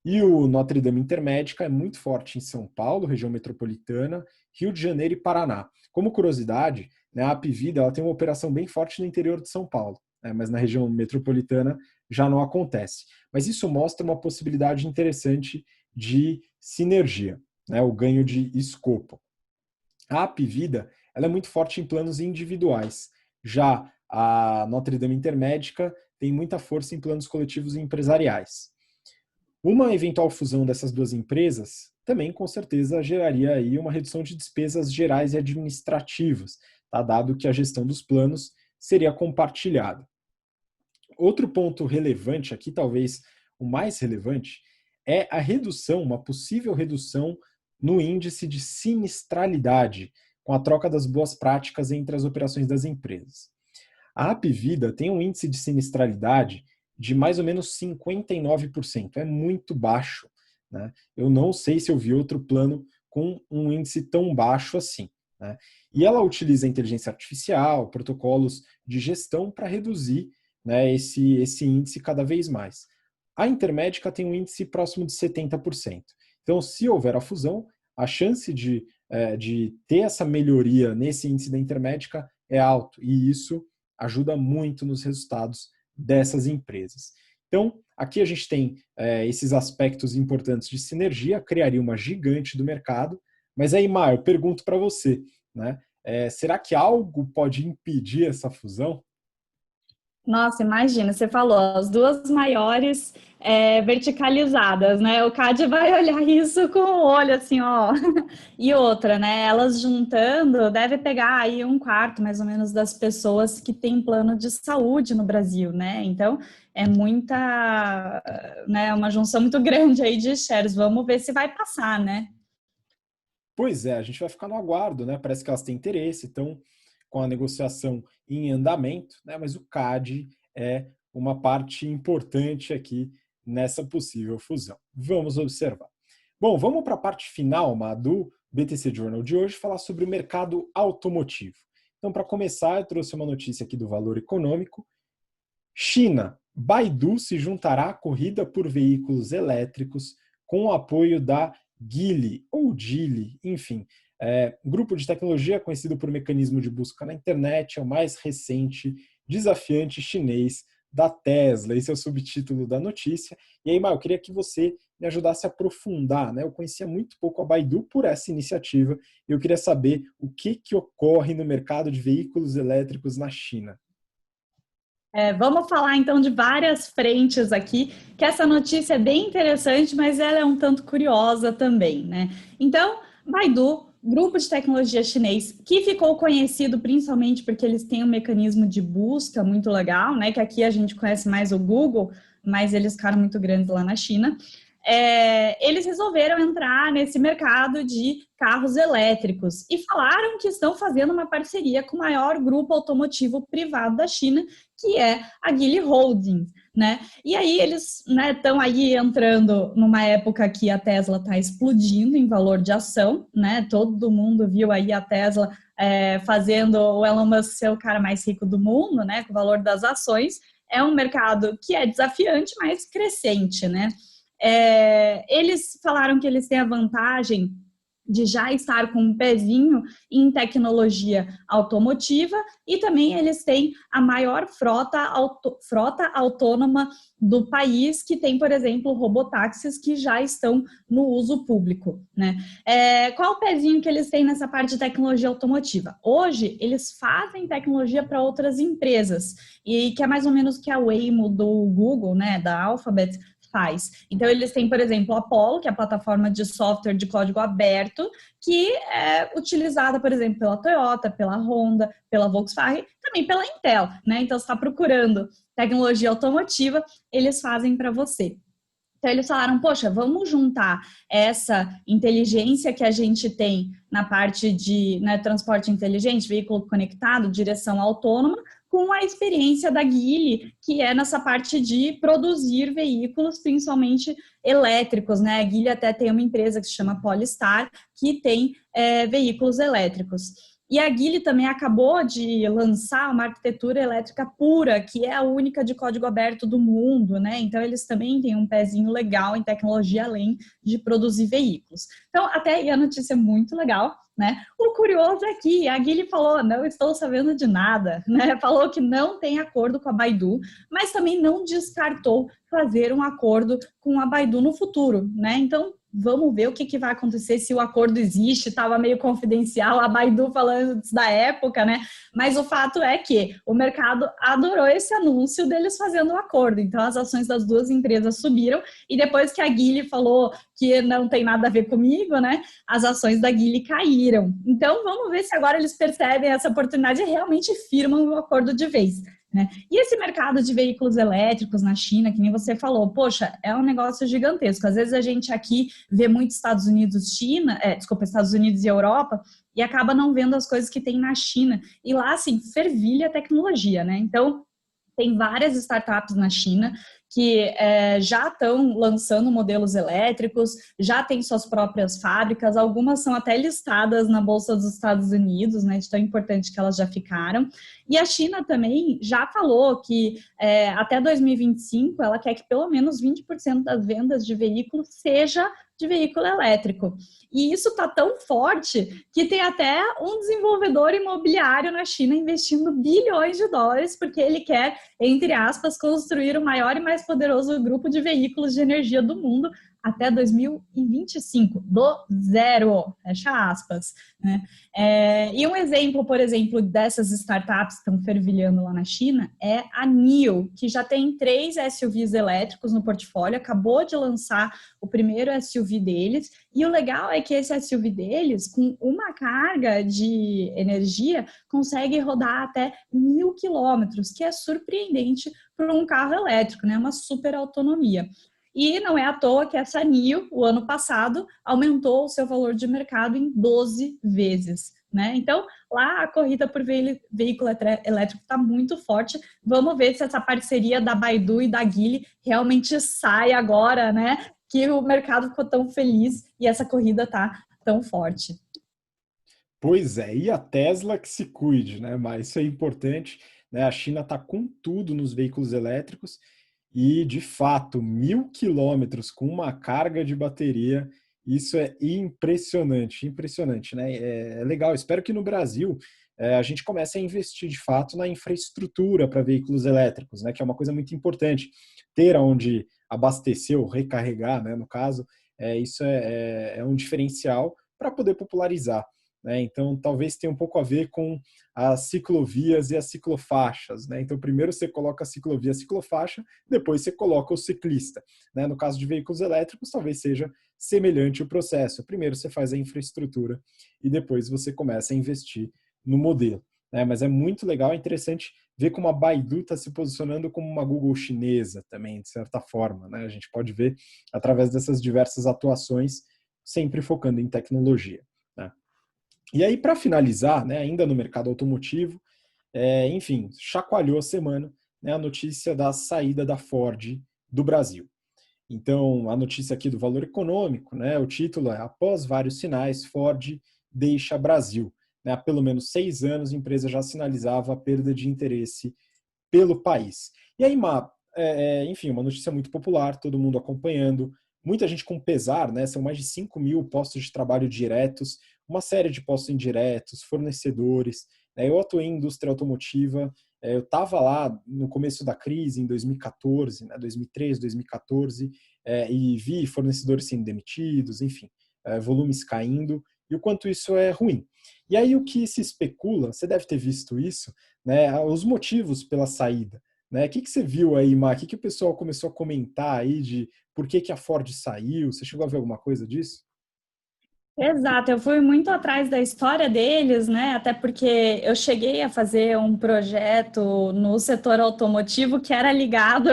E o Notre Dame Intermédica é muito forte em São Paulo, região metropolitana, Rio de Janeiro e Paraná. Como curiosidade, né, a Apvida ela tem uma operação bem forte no interior de São Paulo, né, mas na região metropolitana já não acontece. Mas isso mostra uma possibilidade interessante de sinergia, né, o ganho de escopo. A Apvida ela é muito forte em planos individuais. Já a Notre Dame Intermédica tem muita força em planos coletivos e empresariais. Uma eventual fusão dessas duas empresas também, com certeza, geraria aí uma redução de despesas gerais e administrativas, tá? Dado que a gestão dos planos seria compartilhada. Outro ponto relevante aqui, talvez o mais relevante, é a redução, uma possível redução no índice de sinistralidade, com a troca das boas práticas entre as operações das empresas. A Apvida tem um índice de sinistralidade de mais ou menos 59%. É muito baixo, né? Eu não sei se eu vi outro plano com um índice tão baixo assim, né? E ela utiliza a inteligência artificial, protocolos de gestão para reduzir, né, esse índice cada vez mais. A Intermédica tem um índice próximo de 70%. Então, se houver a fusão, a chance de ter essa melhoria nesse índice da Intermédica é alto, e isso ajuda muito nos resultados dessas empresas. Então, aqui a gente tem esses aspectos importantes de sinergia, criaria uma gigante do mercado, mas aí, Mar, eu pergunto para você, né? Será que algo pode impedir essa fusão? Nossa, imagina, você falou, as duas maiores verticalizadas, né? O CAD vai olhar isso com o olho assim, ó. E outra, né? Elas juntando, deve pegar aí um quarto, mais ou menos, das pessoas que têm plano de saúde no Brasil, né? Então, é muita, né? Uma junção muito grande aí de shares. Vamos ver se vai passar, né? Pois é, a gente vai ficar no aguardo, né? Parece que elas têm interesse, estão com a negociação em andamento, né? Mas o CAD é uma parte importante aqui nessa possível fusão. Vamos observar. Bom, vamos para a parte final, do BTC Journal de hoje, falar sobre o mercado automotivo. Então, para começar, eu trouxe uma notícia aqui do Valor Econômico. China, Baidu se juntará à corrida por veículos elétricos com o apoio da Geely, ou Geely, enfim. Grupo de tecnologia conhecido por mecanismo de busca na internet, é o mais recente desafiante chinês da Tesla. Esse é o subtítulo da notícia. E aí, Maio, eu queria que você me ajudasse a aprofundar, né? Eu conhecia muito pouco a Baidu por essa iniciativa e eu queria saber o que ocorre no mercado de veículos elétricos na China. Vamos falar então de várias frentes aqui, que essa notícia é bem interessante, mas ela é um tanto curiosa também, né? Então, Baidu, grupo de tecnologia chinês, que ficou conhecido principalmente porque eles têm um mecanismo de busca muito legal, né? Que aqui a gente conhece mais o Google, mas eles ficaram muito grandes lá na China. Eles resolveram entrar nesse mercado de carros elétricos e falaram que estão fazendo uma parceria com o maior grupo automotivo privado da China, que é a Geely Holding, né? E aí eles estão aí entrando numa época que a Tesla está explodindo em valor de ação, né? Todo mundo viu aí a Tesla fazendo o Elon Musk ser o cara mais rico do mundo, né? Com o valor das ações. É um mercado que é desafiante, mas crescente, né? Eles falaram que eles têm a vantagem de já estar com um pezinho em tecnologia automotiva e também eles têm a maior frota autônoma do país, que tem, por exemplo, robotáxis que já estão no uso público, né? Qual o pezinho que eles têm nessa parte de tecnologia automotiva? Hoje, eles fazem tecnologia para outras empresas, e que é mais ou menos o que a Waymo do Google, né, da Alphabet, faz. Então, eles têm, por exemplo, a Apollo, que é a plataforma de software de código aberto, que é utilizada, por exemplo, pela Toyota, pela Honda, pela Volkswagen, também pela Intel, né? Então, você está procurando tecnologia automotiva, eles fazem para você. Então, eles falaram, poxa, vamos juntar essa inteligência que a gente tem na parte de transporte inteligente, veículo conectado, direção autônoma, com a experiência da Geely, que é nessa parte de produzir veículos, principalmente elétricos, né? A Geely até tem uma empresa que se chama Polestar, que tem veículos elétricos. E a Geely também acabou de lançar uma arquitetura elétrica pura, que é a única de código aberto do mundo, né? Então, eles também têm um pezinho legal em tecnologia, além de produzir veículos. Então, até aí a notícia é muito legal, né? O curioso é que a Geely falou, não estou sabendo de nada, né? Falou que não tem acordo com a Baidu, mas também não descartou fazer um acordo com a Baidu no futuro, né? Então, vamos ver o que vai acontecer, se o acordo existe, estava meio confidencial, a Baidu falando da época, né? Mas o fato é que o mercado adorou esse anúncio deles fazendo o acordo. Então, as ações das duas empresas subiram, e depois que a Geely falou que não tem nada a ver comigo, né? As ações da Geely caíram. Então, vamos ver se agora eles percebem essa oportunidade e realmente firmam o acordo de vez. Né? E esse mercado de veículos elétricos na China, que nem você falou, poxa, é um negócio gigantesco. Às vezes a gente aqui vê muito Estados Unidos, Estados Unidos e Europa, e acaba não vendo as coisas que tem na China. E lá, assim, fervilha a tecnologia, né? Então, tem várias startups na China que já estão lançando modelos elétricos, já têm suas próprias fábricas, algumas são até listadas na Bolsa dos Estados Unidos, né, de tão importante que elas já ficaram. E a China também já falou que até 2025 ela quer que pelo menos 20% das vendas de veículos seja de veículo elétrico. E isso está tão forte que tem até um desenvolvedor imobiliário na China investindo bilhões de dólares porque ele quer, entre aspas, construir o maior e mais poderoso grupo de veículos de energia do mundo até 2025, do zero, fecha aspas. Né? E um exemplo, por exemplo, dessas startups que estão fervilhando lá na China é a NIO, que já tem 3 SUVs elétricos no portfólio, acabou de lançar o primeiro SUV deles, e o legal é que esse SUV deles, com uma carga de energia, consegue rodar até 1.000 quilômetros, que é surpreendente para um carro elétrico, né? Uma super autonomia. E não é à toa que essa NIO, o ano passado, aumentou o seu valor de mercado em 12 vezes. Né? Então, lá a corrida por veículo elétrico está muito forte. Vamos ver se essa parceria da Baidu e da Geely realmente sai agora, né? Que o mercado ficou tão feliz e essa corrida está tão forte. Pois é, e a Tesla que se cuide, né? Mas isso é importante, né? A China está com tudo nos veículos elétricos e, de fato, 1.000 quilômetros com uma carga de bateria, isso é impressionante, impressionante, né? É legal, espero que no Brasil a gente comece a investir, de fato, na infraestrutura para veículos elétricos, né? Que é uma coisa muito importante. Ter onde abastecer ou recarregar, né? No caso, isso é um diferencial para poder popularizar. Né? Então, talvez tenha um pouco a ver com as ciclovias e as ciclofaixas. Né? Então, primeiro você coloca a ciclovia, a ciclofaixa, depois você coloca o ciclista. Né? No caso de veículos elétricos, talvez seja semelhante o processo. Primeiro você faz a infraestrutura e depois você começa a investir no modelo. Né? Mas é muito legal, é interessante ver como a Baidu está se posicionando como uma Google chinesa também, de certa forma. Né? A gente pode ver através dessas diversas atuações, sempre focando em tecnologia. E aí, para finalizar, né, ainda no mercado automotivo, enfim, chacoalhou a semana, né, a notícia da saída da Ford do Brasil. Então, a notícia aqui do Valor Econômico, né, o título é: após vários sinais, Ford deixa Brasil. Né, há pelo menos 6 anos, a empresa já sinalizava a perda de interesse pelo país. E aí, enfim, uma notícia muito popular, todo mundo acompanhando, muita gente com pesar, né? São mais de 5.000 postos de trabalho diretos, uma série de postos indiretos, fornecedores. Né? Eu atuei em indústria automotiva, eu estava lá no começo da crise, em 2014, né? 2013, 2014, e vi fornecedores sendo demitidos, enfim, volumes caindo, e o quanto isso é ruim. E aí o que se especula, você deve ter visto isso, né? Os motivos pela saída. Né? O que você viu aí, Mar? O que o pessoal começou a comentar aí de por que a Ford saiu? Você chegou a ver alguma coisa disso? Exato, eu fui muito atrás da história deles, né? Até porque eu cheguei a fazer um projeto no setor automotivo que era ligado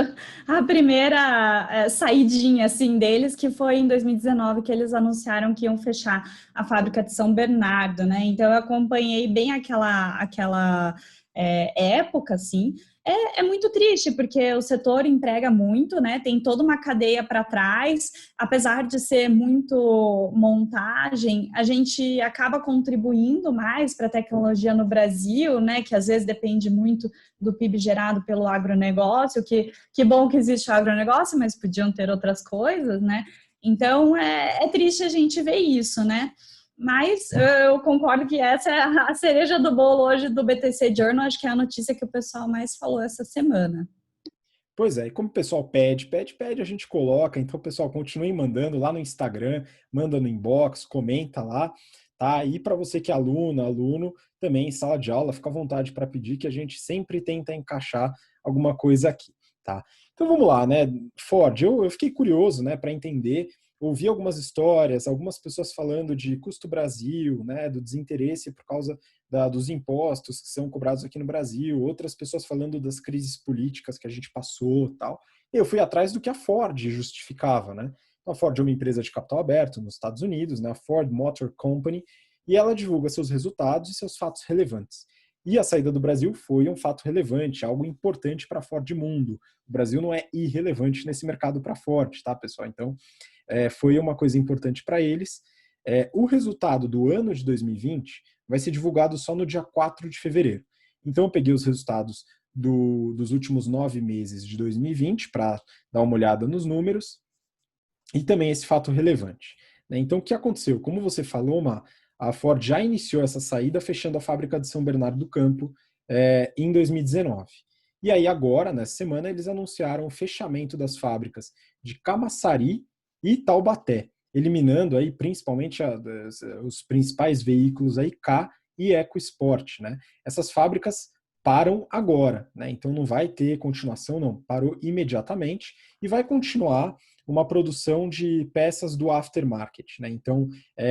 à primeira saidinha assim deles, que foi em 2019 que eles anunciaram que iam fechar a fábrica de São Bernardo, né? Então eu acompanhei bem aquela época, assim, é muito triste, porque o setor emprega muito, né? Tem toda uma cadeia para trás, apesar de ser muito montagem, a gente acaba contribuindo mais para a tecnologia no Brasil, né? Que às vezes depende muito do PIB gerado pelo agronegócio, que bom que existe o agronegócio, mas podiam ter outras coisas, né? Então é triste a gente ver isso, né? Mas eu concordo que essa é a cereja do bolo hoje do BTC Journal, acho que é a notícia que o pessoal mais falou essa semana. Pois é, e como o pessoal pede, a gente coloca. Então, pessoal, continue mandando lá no Instagram, manda no inbox, comenta lá, tá? E para você que é aluno, também em sala de aula, fica à vontade para pedir, que a gente sempre tenta encaixar alguma coisa aqui, tá? Então vamos lá, né? Ford, eu fiquei curioso, né, para entender. Ouvi algumas histórias, algumas pessoas falando de custo Brasil, né, do desinteresse por causa dos impostos que são cobrados aqui no Brasil, outras pessoas falando das crises políticas que a gente passou, tal. Eu fui atrás do que a Ford justificava, né? Então, a Ford é uma empresa de capital aberto nos Estados Unidos, né? A Ford Motor Company, e ela divulga seus resultados e seus fatos relevantes. E a saída do Brasil foi um fato relevante, algo importante para a Ford Mundo. O Brasil não é irrelevante nesse mercado para a Ford, tá, pessoal? Então, foi uma coisa importante para eles. O resultado do ano de 2020 vai ser divulgado só no dia 4 de fevereiro. Então, eu peguei os resultados dos últimos 9 meses de 2020 para dar uma olhada nos números e também esse fato relevante. Então, o que aconteceu? Como você falou, a Ford já iniciou essa saída fechando a fábrica de São Bernardo do Campo em 2019. E aí agora, nessa semana, eles anunciaram o fechamento das fábricas de Camaçari e Taubaté, eliminando aí principalmente os principais veículos aí K e EcoSport, né? Essas fábricas param agora, né? Então não vai ter continuação, não. Parou imediatamente e vai continuar uma produção de peças do aftermarket, né? Então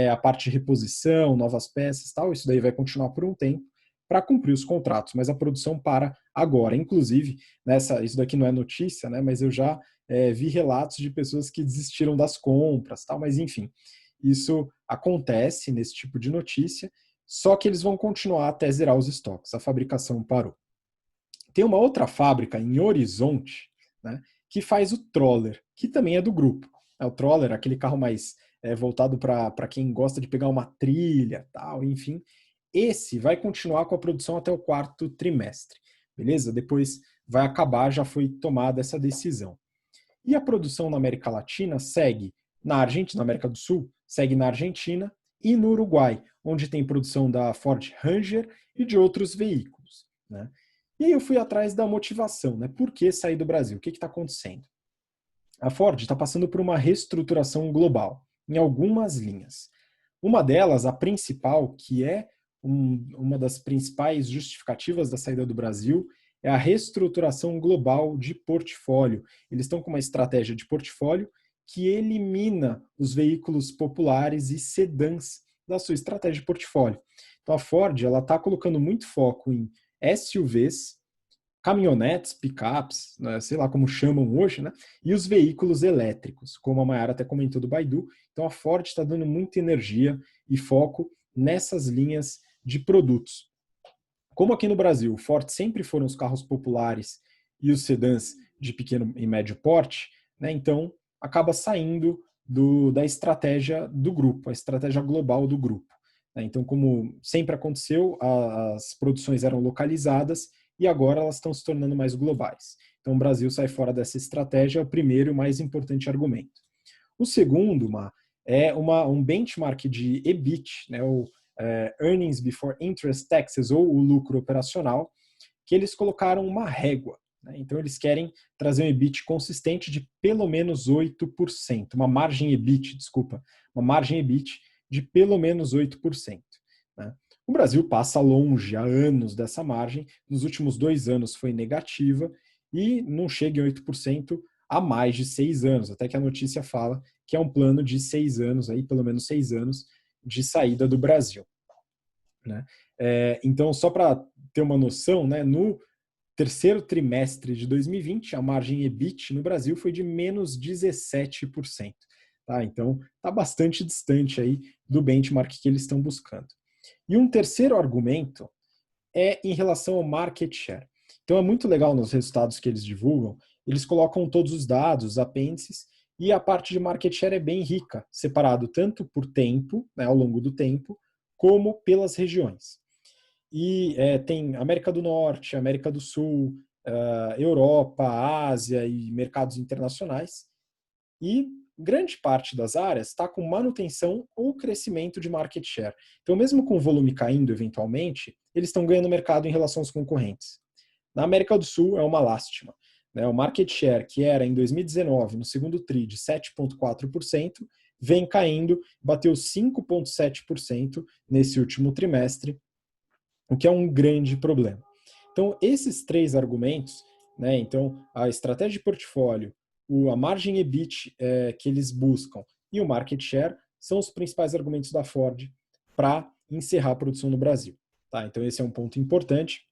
a parte de reposição, novas peças, tal, isso daí vai continuar por um tempo para cumprir os contratos, mas a produção para agora. Inclusive, isso daqui não é notícia, né? Mas eu já vi relatos de pessoas que desistiram das compras, tal, mas enfim, isso acontece nesse tipo de notícia, só que eles vão continuar até zerar os estoques, a fabricação parou. Tem uma outra fábrica em Horizonte, né, que faz o Troller, que também é do grupo. O Troller, aquele carro mais voltado para quem gosta de pegar uma trilha, tal, enfim. Esse vai continuar com a produção até o quarto trimestre, beleza? Depois vai acabar, já foi tomada essa decisão. E a produção na América Latina segue na Argentina, na América do Sul, segue na Argentina e no Uruguai, onde tem produção da Ford Ranger e de outros veículos, né? E aí eu fui atrás da motivação, né? Por que sair do Brasil? O que está acontecendo? A Ford está passando por uma reestruturação global, em algumas linhas. Uma delas, a principal, que é uma das principais justificativas da saída do Brasil, é a reestruturação global de portfólio. Eles estão com uma estratégia de portfólio que elimina os veículos populares e sedãs da sua estratégia de portfólio. Então a Ford está colocando muito foco em SUVs, caminhonetes, picapes, né, sei lá como chamam hoje, né, e os veículos elétricos, como a Mayara até comentou do Baidu. Então a Ford está dando muita energia e foco nessas linhas de produtos. Como aqui no Brasil, o Ford sempre foram os carros populares e os sedãs de pequeno e médio porte, né, então acaba saindo da estratégia do grupo, a estratégia global do grupo. Né. Então, como sempre aconteceu, as produções eram localizadas e agora elas estão se tornando mais globais. Então, o Brasil sai fora dessa estratégia, é o primeiro e mais importante argumento. O segundo, é um benchmark de EBIT, né, o Earnings Before Interest Taxes, ou o lucro operacional, que eles colocaram uma régua. Né? Então, eles querem trazer um EBIT consistente de pelo menos 8%, uma margem EBIT de pelo menos 8%. Né? O Brasil passa longe há anos dessa margem, nos últimos 2 anos foi negativa e não chega em 8% há mais de 6 anos, até que a notícia fala que é um plano de 6 anos, aí, pelo menos 6 anos, de saída do Brasil. Né? Então, só para ter uma noção, né, no terceiro trimestre de 2020, a margem EBIT no Brasil foi de menos 17%. Tá? Então, está bastante distante aí do benchmark que eles estão buscando. E um terceiro argumento é em relação ao market share. Então é muito legal nos resultados que eles divulgam, eles colocam todos os dados, os apêndices, e a parte de market share é bem rica, separado tanto por tempo, né, ao longo do tempo, como pelas regiões. E tem América do Norte, América do Sul, Europa, Ásia e mercados internacionais. E grande parte das áreas está com manutenção ou crescimento de market share. Então, mesmo com o volume caindo eventualmente, eles estão ganhando mercado em relação aos concorrentes. Na América do Sul é uma lástima. Né? O market share, que era em 2019, no segundo TRI, de 7,4%, vem caindo, bateu 5,7% nesse último trimestre, o que é um grande problema. Então, esses três argumentos, né, então a estratégia de portfólio, a margem EBIT que eles buscam e o market share são os principais argumentos da Ford para encerrar a produção no Brasil. Tá? Então, esse é um ponto importante.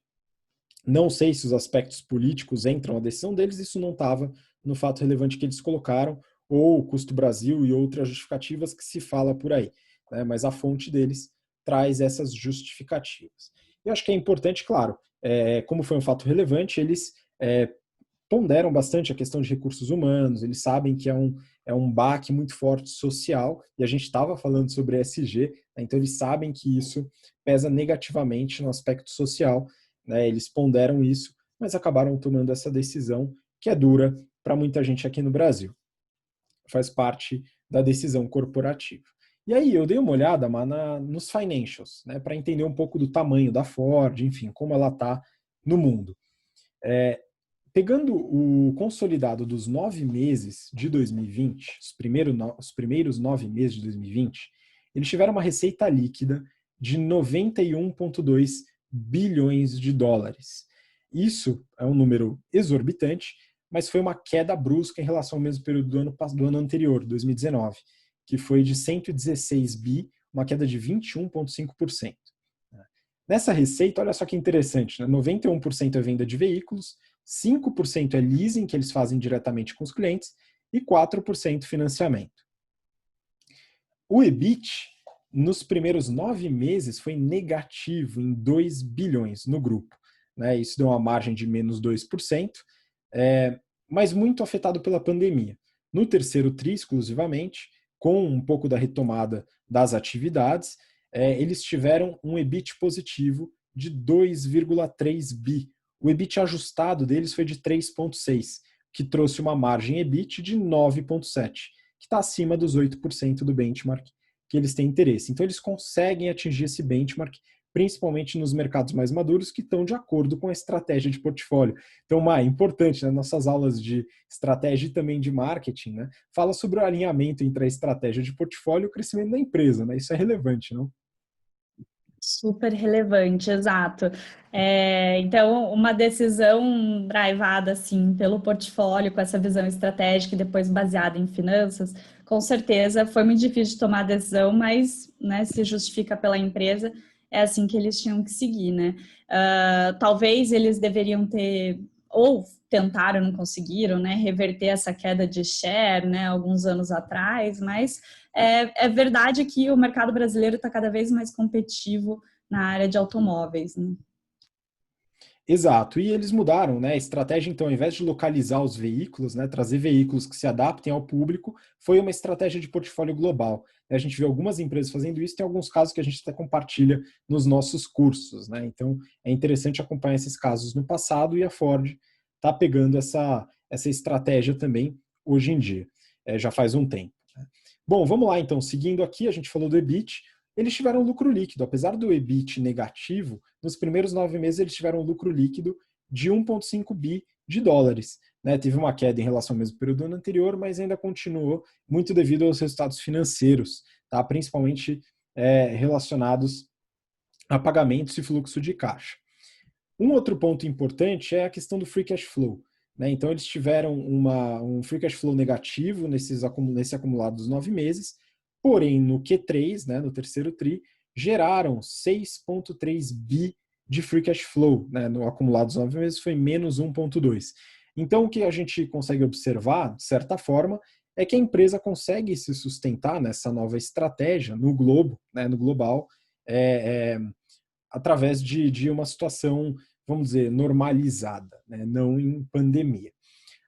Não sei se os aspectos políticos entram na decisão deles, isso não estava no fato relevante que eles colocaram, ou o custo Brasil e outras justificativas que se fala por aí. Né? Mas a fonte deles traz essas justificativas. Eu acho que é importante, claro, como foi um fato relevante, eles ponderam bastante a questão de recursos humanos, eles sabem que é um baque muito forte social, e a gente estava falando sobre ESG, né, então eles sabem que isso pesa negativamente no aspecto social, né, eles ponderam isso, mas acabaram tomando essa decisão que é dura para muita gente aqui no Brasil. Faz parte da decisão corporativa. E aí eu dei uma olhada nos financials, né, para entender um pouco do tamanho da Ford, enfim, como ela está no mundo. Pegando o consolidado dos 9 meses de 2020, os primeiros 9 meses de 2020, eles tiveram uma receita líquida de 91,2 bilhões de dólares. Isso é um número exorbitante, mas foi uma queda brusca em relação ao mesmo período do ano anterior, 2019, que foi de 116 bi, uma queda de 21,5%. Nessa receita, olha só que interessante, né? 91% é venda de veículos, 5% é leasing, que eles fazem diretamente com os clientes, e 4% financiamento. O EBIT, nos primeiros 9 meses, foi negativo em 2 bilhões no grupo. Né? Isso deu uma margem de menos 2%, mas muito afetado pela pandemia. No terceiro TRI, exclusivamente, com um pouco da retomada das atividades, eles tiveram um EBIT positivo de 2,3 bi. O EBIT ajustado deles foi de 3,6, que trouxe uma margem EBIT de 9,7, que está acima dos 8% do benchmark que eles têm interesse. Então, eles conseguem atingir esse benchmark, principalmente nos mercados mais maduros, que estão de acordo com a estratégia de portfólio. Então, é importante, nas nossas aulas de estratégia e também de marketing, né, fala sobre o alinhamento entre a estratégia de portfólio e o crescimento da empresa. Né? Isso é relevante, não? Super relevante, exato. Então, uma decisão drivada assim pelo portfólio, com essa visão estratégica e depois baseada em finanças, com certeza foi muito difícil de tomar a decisão, mas né, se justifica pela empresa, é assim que eles tinham que seguir, né? Talvez eles deveriam ter, ou tentaram, não conseguiram, né, reverter essa queda de share, né, alguns anos atrás, mas é verdade que o mercado brasileiro está cada vez mais competitivo na área de automóveis, né? Exato, e eles mudaram, né? A estratégia, então, ao invés de localizar os veículos, né, trazer veículos que se adaptem ao público, foi uma estratégia de portfólio global. A gente vê algumas empresas fazendo isso, tem alguns casos que a gente até compartilha nos nossos cursos, né? Então, é interessante acompanhar esses casos no passado e a Ford está pegando essa estratégia também hoje em dia, já faz um tempo. Né? Bom, vamos lá então, seguindo aqui, a gente falou do EBIT, eles tiveram lucro líquido, apesar do EBIT negativo, nos primeiros 9 meses eles tiveram um lucro líquido de 1,5 bi de dólares. Né? Teve uma queda em relação ao mesmo período do ano anterior, mas ainda continuou muito devido aos resultados financeiros, tá? Principalmente relacionados a pagamentos e fluxo de caixa. Um outro ponto importante é a questão do free cash flow. Né? Então eles tiveram um free cash flow negativo nesse acumulado dos 9 meses, porém no Q3, né, no terceiro TRI, geraram 6,3 bi de free cash flow. Né? No acumulado dos 9 meses foi menos 1,2. Então o que a gente consegue observar, de certa forma, é que a empresa consegue se sustentar nessa nova estratégia no globo, né, no global, através de uma situação, vamos dizer, normalizada, né? Não em pandemia.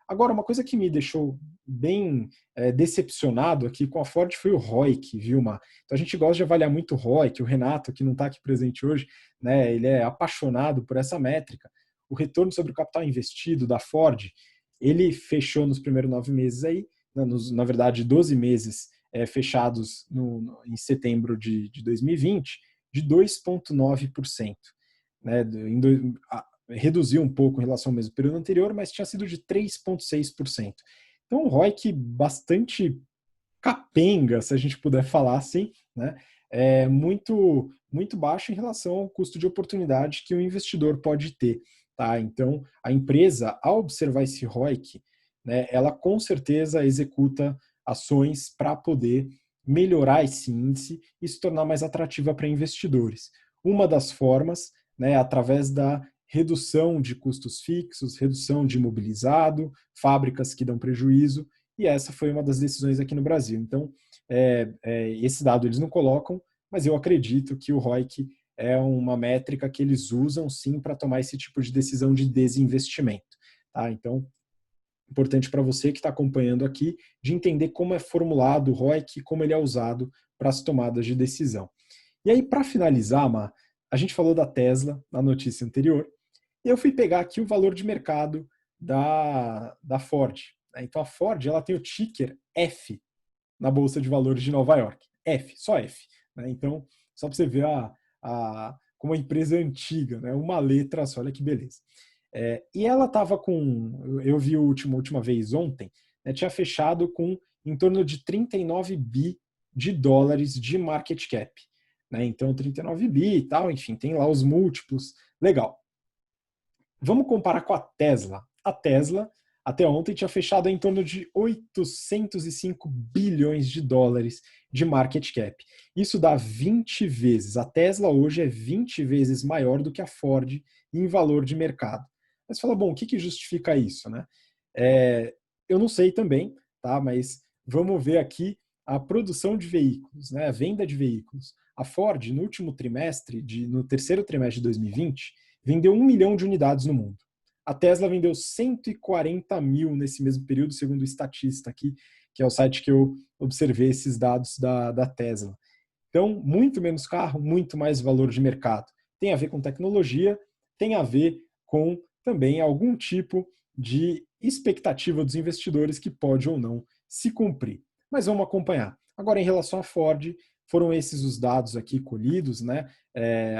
Agora, uma coisa que me deixou bem decepcionado aqui com a Ford foi o ROIC, viu, Mar? Então a gente gosta de avaliar muito o ROIC, o Renato, que não está aqui presente hoje, né, ele é apaixonado por essa métrica. O retorno sobre o capital investido da Ford, ele fechou nos primeiros 9 meses aí, na verdade 12 meses fechados em setembro de 2020, de 2,9%. Né, reduziu um pouco em relação ao mesmo período anterior, mas tinha sido de 3,6%. Então, um ROIC bastante capenga, se a gente puder falar assim, né? É muito baixo em relação ao custo de oportunidade que o investidor pode ter. Tá? Então, a empresa, ao observar esse ROIC, né, ela com certeza executa ações para poder melhorar esse índice e se tornar mais atrativa para investidores. Uma das formas, né, através da redução de custos fixos, redução de imobilizado, fábricas que dão prejuízo, e essa foi uma das decisões aqui no Brasil. Então, esse dado eles não colocam, mas eu acredito que o ROIC é uma métrica que eles usam sim para tomar esse tipo de decisão de desinvestimento. Tá? Então, importante para você que está acompanhando aqui, de entender como é formulado o ROIC e como ele é usado para as tomadas de decisão. E aí, para finalizar, Mar, a gente falou da Tesla na notícia anterior, e eu fui pegar aqui o valor de mercado da Ford. Então, a Ford ela tem o ticker F na Bolsa de Valores de Nova York. F, só F. Então, só para você ver como a empresa é antiga, né? Uma letra só, olha que beleza. E ela estava eu vi a última vez ontem, né, tinha fechado com em torno de 39 bi de dólares de market cap. Né? Então, 39 bi e tal, enfim, tem lá os múltiplos. Legal. Vamos comparar com a Tesla. A Tesla, até ontem, tinha fechado em torno de 805 bilhões de dólares de market cap. Isso dá 20 vezes. A Tesla hoje é 20 vezes maior do que a Ford em valor de mercado. Mas você fala, bom, o que justifica isso? Né? Eu não sei também, tá? Mas vamos ver aqui a produção de veículos, né? A venda de veículos. A Ford, no último trimestre, no terceiro trimestre de 2020, vendeu 1 milhão de unidades no mundo. A Tesla vendeu 140 mil nesse mesmo período, segundo o Statista aqui, que é o site que eu observei esses dados da Tesla. Então, muito menos carro, muito mais valor de mercado. Tem a ver com tecnologia, tem a ver com também algum tipo de expectativa dos investidores que pode ou não se cumprir. Mas vamos acompanhar. Agora, em relação à Ford, foram esses os dados aqui colhidos, né?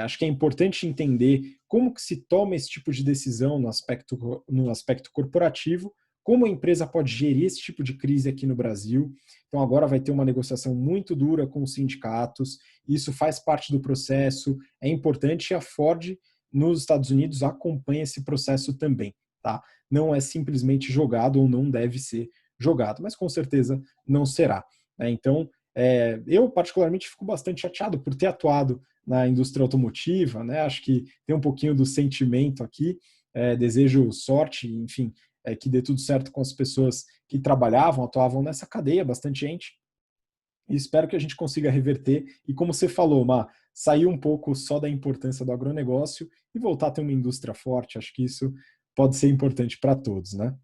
Acho que é importante entender como que se toma esse tipo de decisão no aspecto corporativo, como a empresa pode gerir esse tipo de crise aqui no Brasil. Então agora vai ter uma negociação muito dura com os sindicatos, isso faz parte do processo, é importante e a Ford nos Estados Unidos acompanha esse processo também. Tá? Não é simplesmente jogado ou não deve ser jogado, mas com certeza não será. Né? Então, eu particularmente fico bastante chateado por ter atuado na indústria automotiva, né? Acho que tem um pouquinho do sentimento aqui, desejo sorte, enfim, que dê tudo certo com as pessoas que atuavam nessa cadeia, bastante gente, e espero que a gente consiga reverter e, como você falou, sair um pouco só da importância do agronegócio e voltar a ter uma indústria forte. Acho que isso pode ser importante para todos, né?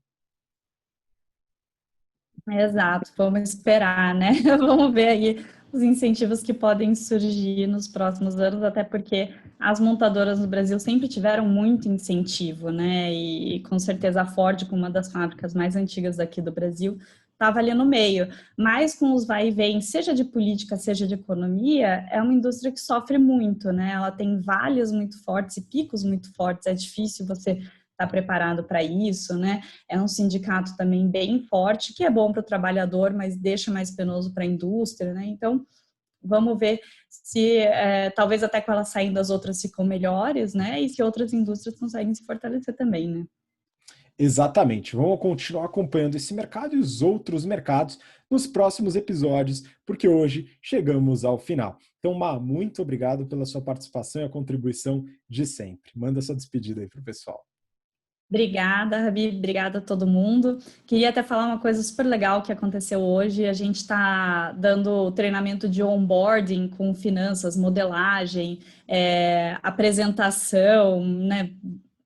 Exato, vamos esperar, né? Vamos ver aí os incentivos que podem surgir nos próximos anos, até porque as montadoras no Brasil sempre tiveram muito incentivo, né? E com certeza a Ford, como uma das fábricas mais antigas aqui do Brasil, estava ali no meio. Mas com os vai e vem, seja de política, seja de economia, é uma indústria que sofre muito, né? Ela tem vales muito fortes e picos muito fortes, é difícil você estar preparado para isso, né? É um sindicato também bem forte, que é bom para o trabalhador, mas deixa mais penoso para a indústria, né? Então, vamos ver se, talvez até com ela saindo, as outras ficam melhores, né? E se outras indústrias conseguem se fortalecer também, né? Exatamente. Vamos continuar acompanhando esse mercado e os outros mercados nos próximos episódios, porque hoje chegamos ao final. Então, muito obrigado pela sua participação e a contribuição de sempre. Manda sua despedida aí para o pessoal. Obrigada, Rabi, obrigada a todo mundo. Queria até falar uma coisa super legal que aconteceu hoje. A gente está dando treinamento de onboarding com finanças, modelagem, apresentação, né?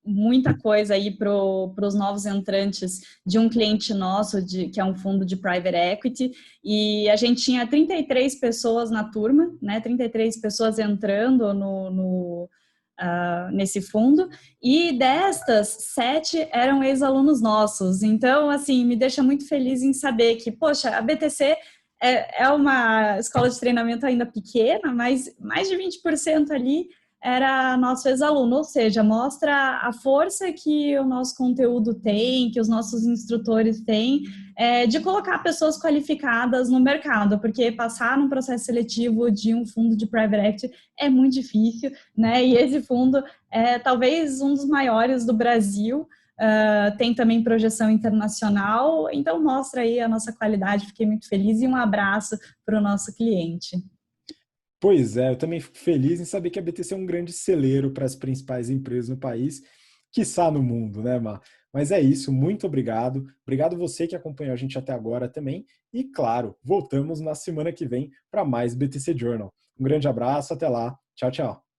Muita coisa aí para os novos entrantes de um cliente nosso, que é um fundo de private equity, e a gente tinha 33 pessoas na turma, né? 33 pessoas entrando nesse fundo, e destas, 7 eram ex-alunos nossos. Então, assim, me deixa muito feliz em saber que, poxa, a BTC é uma escola de treinamento ainda pequena, mas mais de 20% ali era nosso ex-aluno, ou seja, mostra a força que o nosso conteúdo tem, que os nossos instrutores têm, de colocar pessoas qualificadas no mercado, porque passar num processo seletivo de um fundo de private equity é muito difícil, né? E esse fundo é talvez um dos maiores do Brasil, tem também projeção internacional, então mostra aí a nossa qualidade, fiquei muito feliz e um abraço para o nosso cliente. Pois é, eu também fico feliz em saber que a BTC é um grande celeiro para as principais empresas no país, quiçá no mundo, né, Mar? Mas é isso, muito obrigado. Obrigado você que acompanhou a gente até agora também. E, claro, voltamos na semana que vem para mais BTC Journal. Um grande abraço, até lá. Tchau, tchau.